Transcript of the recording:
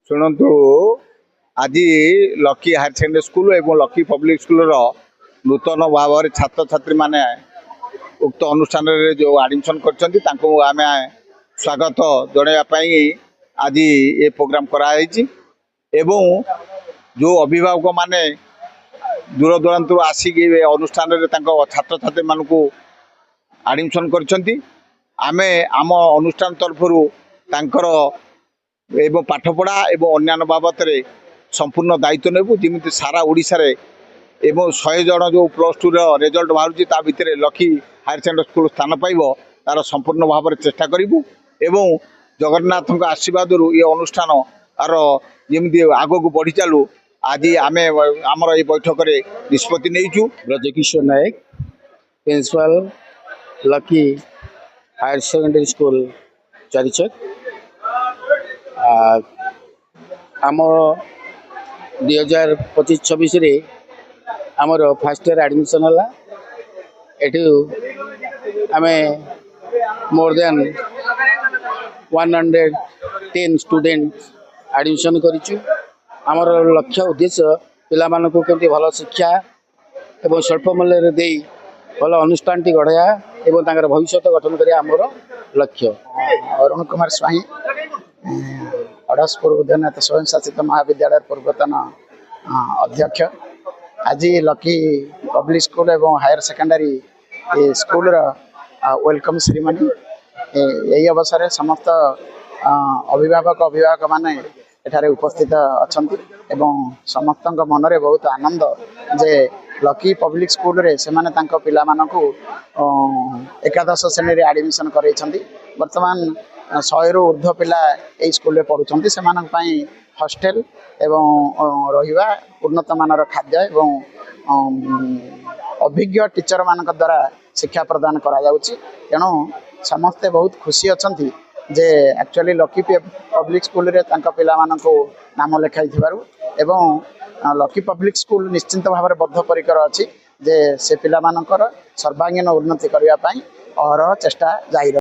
शुणु आज lucky higher secondary school और लकी पब्लिक स्कूल नूतन भाव छात्र छात्री माने उक्त अनुष्ठान जो आडमिशन कर आम स्वागत जनवाई आज ये प्रोग्राम कराई एवं जो अभिभावक माने दूर दूरांत आसिक अनुष्ठान छात्र छात्री मानक आडमिशन कर आम अनुष्ठान तरफ एवं पाठपढ़ा एवं अन्य बाबद संपूर्ण दायित्व नेबू जमी सारा ओडिशा रे एवं 100 जन जो +2 रिजल्ट बाहर भितर लकी हायर सेकेंडरी स्कूल स्थान पाइब तार संपूर्ण भाव में चेष्टा करूँ एवं जगन्नाथ आशीर्वाद ये अनुष्ठान आर जमी आग को बढ़ी चलू आज आम आमर ये बैठक में निष्पत्ति नहीं। Brajakishore Nayak principal Lucky higher secondary school Charichak आम 2025-26 आमर फर्स्ट ईयर एडमिशन है आम मोर देन 110 स्टूडेंट एडमिशन करिछु। आमर लक्ष्य उद्देश्य पिला मानकु केमती भल शिक्षा एवं स्वल्प मूल्य दे भल अनुष्ठान टी गढ़ाया एवं तांकर भविष्य गठन करिया आमर लक्ष्य। अरुण कुमार स्वाई अड़सपुर उदयनाथ स्वयं शासित महाविद्यालय पूर्वतन अध्यक्ष। आज लकी पब्लिक स्कूल एवं Higher secondary School welcome ceremony यही अवसर में समस्त अभिभावक माने एठारे उपस्थित अच्छा एवं समस्त मन में बहुत आनंद जे लकी पब्लिक स्कूल रे से माने तांको पिला मानकु एकादश श्रेणी एडमिशन कराई। वर्तमान 100 रु ऊर्ध्व पिला ये स्कूल पढ़ुं से हॉस्टेल एवं रहिबा उन्नत मानर खाद्य एवं अभिज्ञ टीचर मान द्वारा शिक्षा प्रदान करा जाउची। तेणु समस्ते बहुत खुशी अच्छी जे एक्चुअली लकी पब्लिक स्कूल रे तांका पिला मानकु नाम लेखाई थिबारु एवं लकी पब्लिक स्कूल निश्चिंत भाव में बद्धपरिकर अच्छी जे से पिला मानकर सर्वांगीन उन्नति करने और चेष्टा जारी।